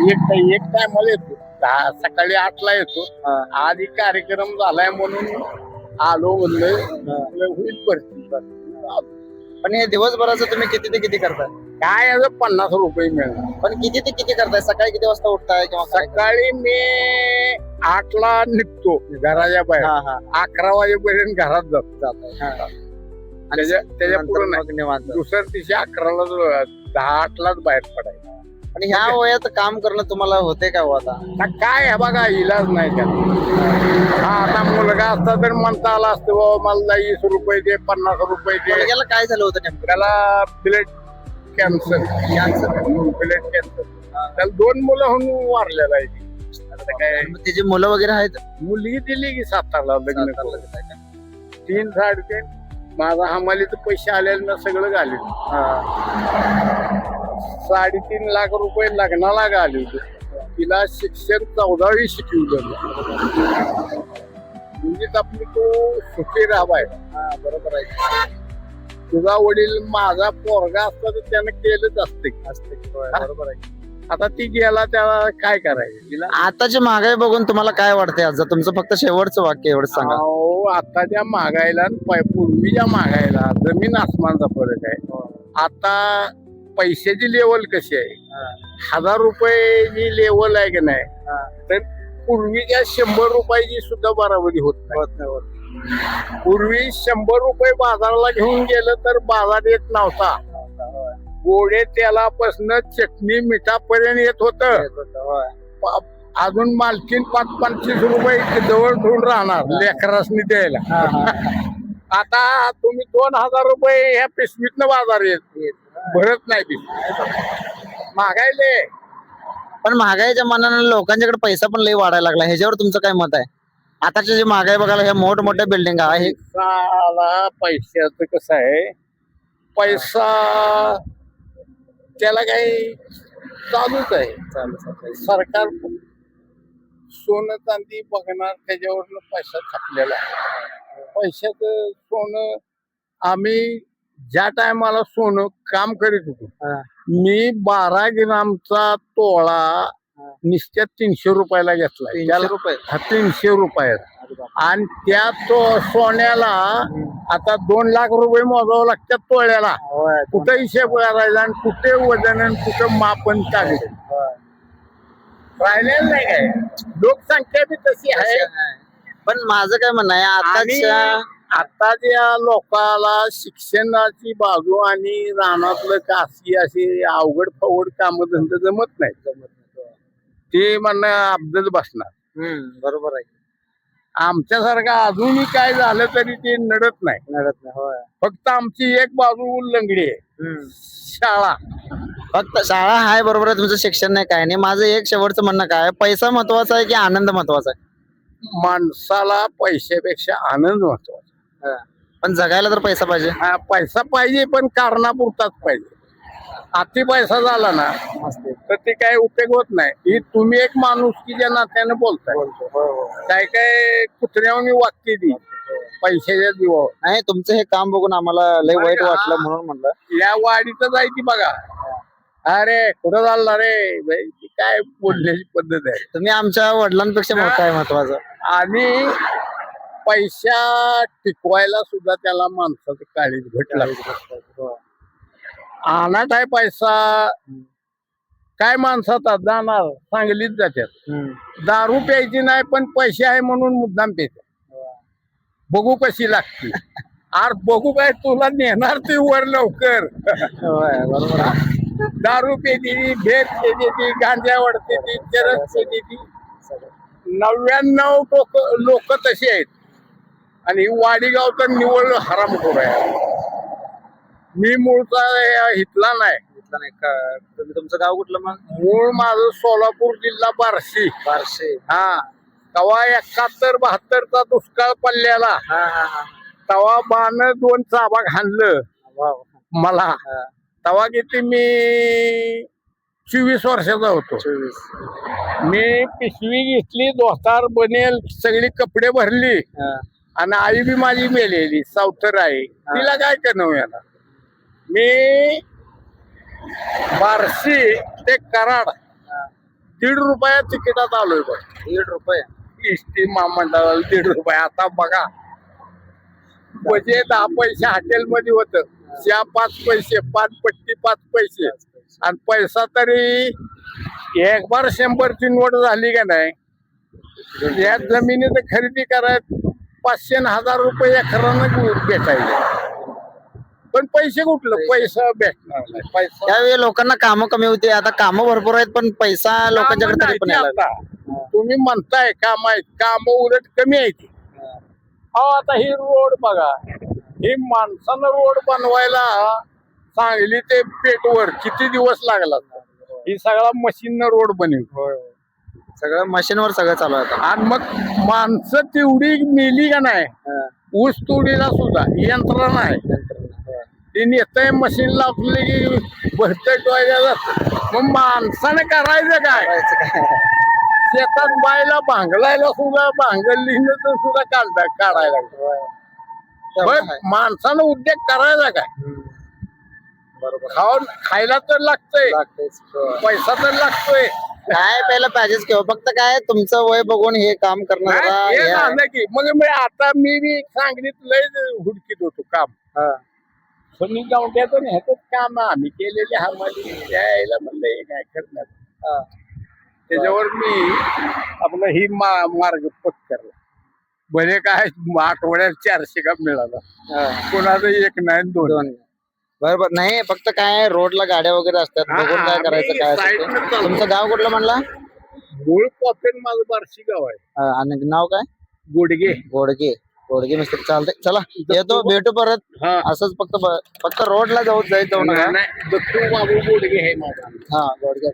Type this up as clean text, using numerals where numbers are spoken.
एक टायमाला येतो सकाळी 8ला येतो. आधी कार्यक्रम झालाय म्हणून आलो म्हणलं होईल भरती. पण हे दिवसभराचं तुम्ही किती ते किती करताय? काय याचं 50 रुपये मिळणार. पण किती ते किती करताय? सकाळी किती वाजता उठताय किंवा काय? सकाळी मी 8ला निघतो घराच्या बाहेर. 11 वाजेपर्यंत घरात जातो. त्याच्या पुढे नाही. निवांत. दुसऱ्या दिवशी 11ला 10-8लाच बाहेर पडायचं. आणि ह्या वयात काम करणं तुम्हाला होते का हो आता? काय आहे बघा, इलाज नाही त्याला. हा आता मुलगा असता तर म्हणता आला असतो बाबा मला 20 रुपये दे, 50 रुपये दे. मुलग्याला काय झालं होतं नेमकं? त्याला ब्लड कॅन्सर. Blood cancer. त्याला 2 मुलं होऊन वारलेला आहे. आता काय मग त्याची मुलं वगैरे आहेत? मुलगी दिली की 7ला लग्न करून. 3-3.5 माझा हमालीचे पैसे आलेले ना सगळं घाले. 3.5 लाख रुपये लग्नाला घाले. तिला शिक्षण 14वी शिकवलं. म्हणजे आपली तो सुखी राहाय. बरोबर आहे. तुझा वडील माझा पोरगा असता तर त्यानं केलंच असते. बरोबर आहे. आता ती गेला त्याला काय करायचं तिला. आताची महागाई बघून तुम्हाला काय वाटतंय? आज तुमचं फक्त शेवटचं वाक्य एवढं सांगा. आताच्या महागाईला पूर्वीच्या महागाईला जमीन आसमानचा फरक आहे. आता पैशाची लेवल कशी आहे? 1000 रुपये लेवल आहे की नाही, तर पूर्वीच्या 100 रुपयाची सुद्धा बराबरी होत नाही. पूर्वी 100 रुपये बाजाराला घेऊन गेलं तर बाजार येत नव्हता. गोडे तेलापासून चटणी मिठापर्यंत येत होत. अजून मालकीन 25 रुपये जवळ ठेवून राहणार लेकरासनी द्यायला. आता तुम्ही 2000 रुपये ह्या पिशवीतनं बाजार येत भरत नाही. महागाईले. पण महागाईच्या मनाने लोकांच्याकडे पैसा पण लई वाढायला लागला. ह्याच्यावर तुमचं काय मत आहे? आताची जी महागाई बघायला ह्या मोठमोठ्या बिल्डिंग आहे. पैशाचं कसं आहे, पैसा त्याला काही चालूच आहे. सरकार सोनं चांदी बघणार त्याच्यावरनं पैसा छापलेला आहे. पैशाचं सोनं आम्ही ज्या टायमाला सोनं काम करीत होतो, मी 12 ग्रामचा तोळा निश्चित 300 रुपयाला घेतला. 300 रुपयात. आणि त्या सोन्याला आता 2 लाख रुपये मोजावं लागतात तोळ्याला. कुठे हिशेब करायला आणि कुठे वजन आणि कुठं मापन टाकलं राहिलेलं नाही. काय लोकसंख्या बी तशी आहे. पण माझं काय म्हणणं आहे, आताच्या लोकाला शिक्षणाची बाजू आणि रानातलं काशी अशी अवघड फवड काम धंदे जमत नाही. ते म्हणणं अब्दच बसणार. बरोबर आहे. आमच्यासारखं अजूनही काय झालं तरी ते नडत नाही. फक्त आमची एक बाजू लंगडी आहे, शाळा. फक्त शाळा आहे, बरोबर आहे. तुमचं शिक्षण नाही, काय नाही. माझं एक शेवटचं म्हणणं काय, पैसा महत्वाचा आहे की आनंद महत्वाचा आहे? माणसाला पैशापेक्षा आनंद महत्वाचा. पण जगायला तर पैसा पाहिजे. पैसा पाहिजे, पण कारणापुरताच पाहिजे. अति पैसा झाला ना तर ते काय उपयोग होत नाही. ही तुम्ही एक माणुसकीच्या नात्याने बोलताय. काय काय कुत्र्यावर वागते ती पैशाच्या जीवावर. नाही, तुमचं हे काम बघून आम्हाला लय वाईट वाटलं म्हणून म्हणलं. या वाडीत जायची बघा. अरे कुठं चालला रे बाई, काय बोलण्याची पद्धत आहे. तुम्ही आमच्या वडिलांपेक्षा मोठा आहे महत्वाचं. आणि पैसा टिकवायला सुद्धा त्याला माणसाचं काळीच घटला. अनाथ आहे पैसा. काय माणसात जाणार सांगलीच जातात. दारू प्यायची नाही पण पैसे आहे म्हणून मुद्दाम प्यायचे. बघू कशी लागते. आर बघू काय तुला नेणार ते वर लवकर. दारू पेती, भेद पेती, गांजा वडते ती, चरस पेती ती. 99 लोक तशी आहेत. आणि वाडीगाव तर निवड हरामखोर आहे. मी मूळचा इथला नाही. तुमचं गाव कुठलं मग? मूळ माझं सोलापूर जिल्हा बार्शी. हा. तवा 71-72चा दुष्काळ पडलेला. तवा बाण 2 चाबा घाललं मला. तवा किती मी 24 वर्षाचा होतो. मी पिशवी घेतली, दोस्तार बनेल सगळी कपडे भरली. आणि आई बी माझी मेलेली सावतर आहे. तिला काय करणं याला. मी बार्शी ते कराड ₹1.5 तिकिटात आलोय बघ. ₹1.5 एसटी महामंडळाला ₹1.5 आता बघा. म्हणजे 10 पैसे हॉटेलमध्ये होतं, चहा 5 पैसे, पानपट्टी 5 पैसे, आणि पैसा तरी एक बार 100ची नोट झाली का नाही. या जमिनीत खरेदी करायला 500 आणि 1000 रुपये एकरानं भेटायचे. पण पैसे कुठलं, पैसा भेटणार नाही. पैसा त्यावेळी लोकांना कामं कमी होती, आता कामं भरपूर आहेत पण पैसा लोकांच्याकडे तरी पण नाही यायला आता. तुम्ही म्हणताय काम आहेत, काम उलट कमी आहेत. हो, आता ही रोड बघा, ही माणसानं रोड बनवायला सांगली ते पेटवर किती दिवस लागला. ही सगळा मशीननं रोड बनवली, सगळं मशीनवर सगळं चालू आहे आता. आणि मग माणसं तेवढी मेली का नाही. ऊस तोडीला सुद्धा यंत्रणा आहे, ती नेतय मशीन लावली की भरतय टोयला. मग माणसाने करायचं काय. शेतात बायला भांगलायला सुद्धा भांगलीनं तर सुद्धा काढायला लागलं. माणसानं उद्योग करायचा काय. खाऊन खायला तर लागतंय, पैसा तर लागतोय. काय पहिला पाहिजेच किंवा फक्त काय तुमचं वय बघून हे काम करणं नाही, जरा हे हे आहे. झालं की मग आता मी सांगलीत लय हुडकीत होतो काम. सुनील गावट्याचं ह्याच काम आम्ही केलेले हमाली यायला म्हणलं हे काय करणार. त्याच्यावर मी आपलं ही मार्ग पत्करला. भले काय आठवड्यात 400 का मिळाला, कोणाचं 1 नाही 2. बरोबर. नाही फक्त काय रोडला गाड्या वगैरे असतात, बघून काय करायचं काय असेल ते. तुमचं गाव कुठलं म्हणला. मूळ कॉपेन माझं बार्शी गाव आहे. आणि नाव काय. गुडगे. गोडगे. गोडगे मिस्त्री. चालतंय, चला येतो, भेटू परत. हा, असंच फक्त रोडला जाऊ नका. नाही, दत्तू बाबू गुडगे हे माझा. हा, गोडगे.